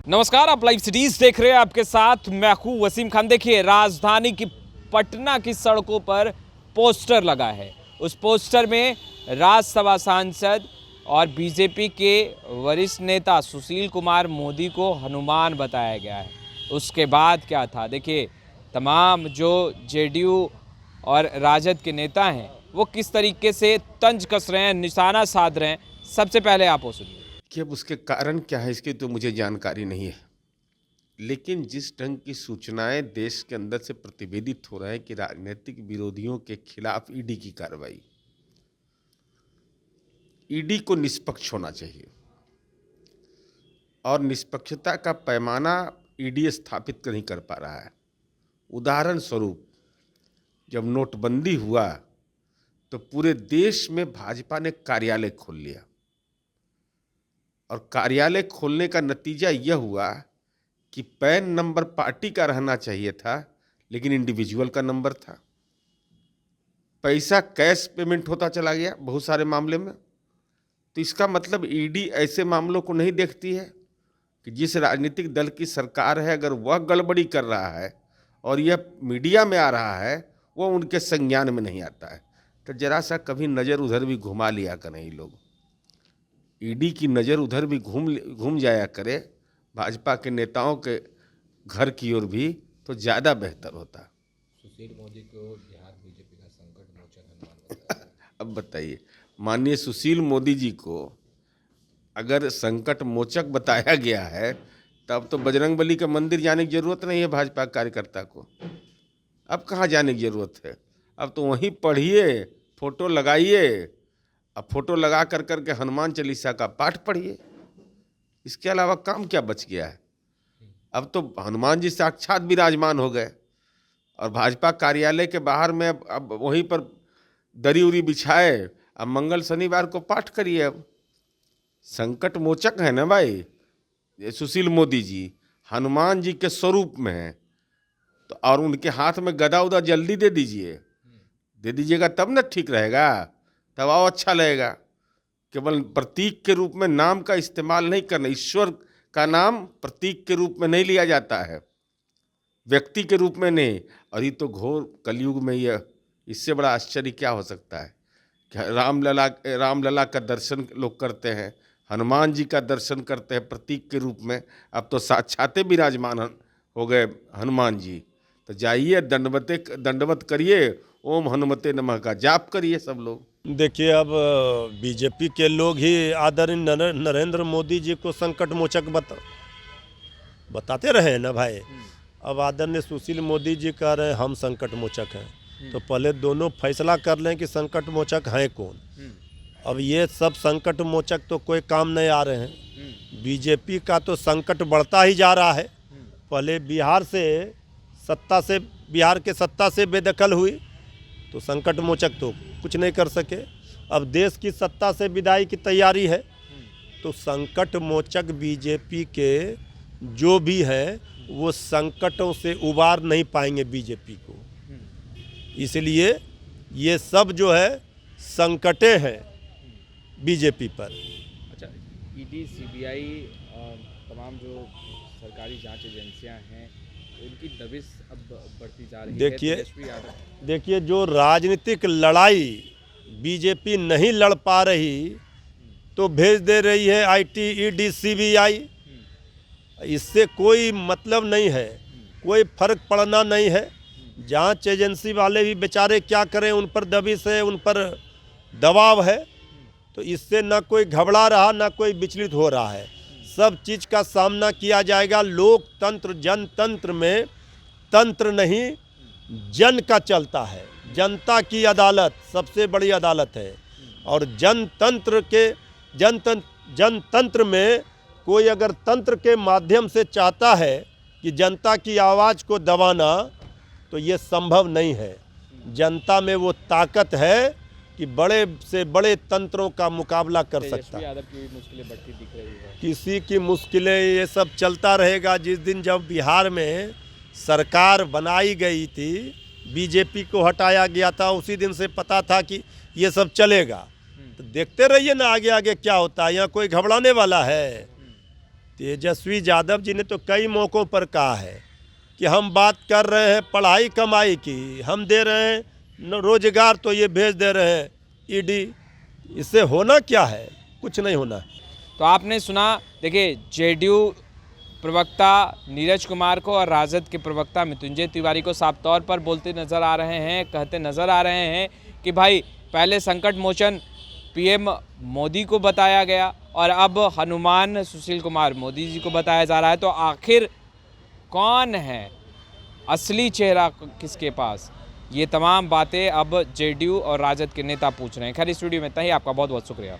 नमस्कार, आप live cities देख रहे हैं। आपके साथ मैं हूं वसीम खान। देखिए, राजधानी की पटना की सड़कों पर पोस्टर लगा है। उस पोस्टर में राज्यसभा सांसद और बीजेपी के वरिष्ठ नेता सुशील कुमार मोदी को हनुमान बताया गया है। उसके बाद क्या था, देखिए तमाम जो जेडीयू और राजद के नेता हैं वो किस तरीके से तंज कस रहे हैं, निशाना साध रहे हैं। सबसे पहले आप वो सुनिए कि अब उसके कारण क्या है इसकी तो मुझे जानकारी नहीं है, लेकिन जिस ढंग की सूचनाएं देश के अंदर से प्रतिवेदित हो रहा है कि राजनीतिक विरोधियों के खिलाफ ईडी की कार्रवाई, ईडी को निष्पक्ष होना चाहिए और निष्पक्षता का पैमाना ईडी स्थापित नहीं कर पा रहा है। उदाहरण स्वरूप, जब नोटबंदी हुआ तो पूरे देश में भाजपा ने कार्यालय खोल लिया और कार्यालय खोलने का नतीजा यह हुआ कि पैन नंबर पार्टी का रहना चाहिए था, लेकिन इंडिविजुअल का नंबर था। पैसा कैश पेमेंट होता चला गया बहुत सारे मामले में। तो इसका मतलब ईडी ऐसे मामलों को नहीं देखती है कि जिस राजनीतिक दल की सरकार है, अगर वह गड़बड़ी कर रहा है और यह मीडिया में आ रहा है, वह उनके संज्ञान में नहीं आता है। तो जरा सा कभी नज़र उधर भी घुमा लिया करें ये लोग, ईडी की नज़र उधर भी घूम जाया करे, भाजपा के नेताओं के घर की ओर भी, तो ज़्यादा बेहतर होता। सुशील मोदी को बिहार बीजेपी का संकट मोचन हनुमान बताया। अब बताइए, माननीय सुशील मोदी जी को अगर संकट मोचक बताया गया है, तब तो बजरंगबली के मंदिर जाने की जरूरत नहीं है भाजपा कार्यकर्ता को। अब कहाँ जाने की जरूरत है? अब तो वहीं पढ़िए, फोटो लगाइए, अब फोटो लगा कर के हनुमान चालीसा का पाठ पढ़िए। इसके अलावा काम क्या बच गया है? अब तो हनुमान जी साक्षात विराजमान हो गए और भाजपा कार्यालय के बाहर में अब वहीं पर दरी उरी बिछाए, अब मंगल शनिवार को पाठ करिए। अब संकट मोचक है ना भाई, ये सुशील मोदी जी हनुमान जी के स्वरूप में है, तो और उनके हाथ में गदा उदा जल्दी दे दीजिएगा, तब ना ठीक रहेगा, तब और अच्छा लगेगा। केवल प्रतीक के रूप में नाम का इस्तेमाल नहीं करना। ईश्वर का नाम प्रतीक के रूप में नहीं लिया जाता है, व्यक्ति के रूप में नहीं। और ये तो घोर कलयुग में यह, इससे बड़ा आश्चर्य क्या हो सकता है कि रामलला का दर्शन लोग करते हैं, हनुमान जी का दर्शन करते हैं प्रतीक के रूप में। अब तो साक्षाते विराजमान हो गए हनुमान जी। तो जाइए, दंडवत करिए, ओम हनुमते नमः का जाप करिए सब लोग। देखिए, अब बीजेपी के लोग ही आदरणीय नरेंद्र मोदी जी को संकट मोचक बताते रहे ना भाई। अब आदरणीय सुशील मोदी जी कह रहे हैं हम संकट मोचक हैं, तो पहले दोनों फैसला कर लें कि संकट मोचक हैं कौन। अब ये सब संकट मोचक तो कोई काम नहीं आ रहे हैं। बीजेपी का तो संकट बढ़ता ही जा रहा है। पहले बिहार के सत्ता से बेदखल हुई तो संकट मोचक तो कुछ नहीं कर सके। अब देश की सत्ता से विदाई की तैयारी है, तो संकट मोचक बीजेपी के जो भी है वो संकटों से उबार नहीं पाएंगे बीजेपी को। इसलिए ये सब जो है संकटे हैं बीजेपी पर। अच्छा, ईडी, सीबीआई, तमाम जो सरकारी जांच एजेंसियां हैं, उनकी दबिश अब बढ़ती जा रही है। देखिए, जो राजनीतिक लड़ाई बीजेपी नहीं लड़ पा रही तो भेज दे रही है आईटी, ईडी, सीबीआई। इससे कोई मतलब नहीं है, कोई फर्क पड़ना नहीं है। जांच एजेंसी वाले भी बेचारे क्या करें, उन पर दबिश है, उन पर दबाव है। तो इससे ना कोई घबरा रहा, ना कोई विचलित हो रहा है। सब चीज़ का सामना किया जाएगा। लोकतंत्र, जनतंत्र में तंत्र नहीं, जन का चलता है। जनता की अदालत सबसे बड़ी अदालत है। और जनतंत्र में कोई अगर तंत्र के माध्यम से चाहता है कि जनता की आवाज़ को दबाना, तो ये संभव नहीं है। जनता में वो ताकत है कि बड़े से बड़े तंत्रों का मुकाबला कर सकता है। यादव की मुश्किलें बढ़ती दिख रही है। किसी की मुश्किलें, ये सब चलता रहेगा। जिस दिन जब बिहार में सरकार बनाई गई थी, बीजेपी को हटाया गया था, उसी दिन से पता था कि ये सब चलेगा। तो देखते रहिए ना आगे आगे क्या होता है। यहाँ कोई घबराने वाला है? तेजस्वी यादव जी ने तो कई मौक़ों पर कहा है कि हम बात कर रहे हैं पढ़ाई कमाई की, हम दे रहे हैं रोजगार, तो ये भेज दे रहे हैं ईडी। इससे होना क्या है? कुछ नहीं होना है। तो आपने सुना, देखिए जेडीयू प्रवक्ता नीरज कुमार को और राजद के प्रवक्ता मृत्युंजय तिवारी को साफ तौर पर बोलते नजर आ रहे हैं, कहते नजर आ रहे हैं कि भाई पहले संकट मोचन पीएम मोदी को बताया गया और अब हनुमान सुशील कुमार मोदी जी को बताया जा रहा है। तो आखिर कौन है असली चेहरा किसके पास? ये तमाम बातें अब जेडीयू और राजद के नेता पूछ रहे हैं। खैर, इस वीडियो में इतना ही। आपका बहुत बहुत शुक्रिया।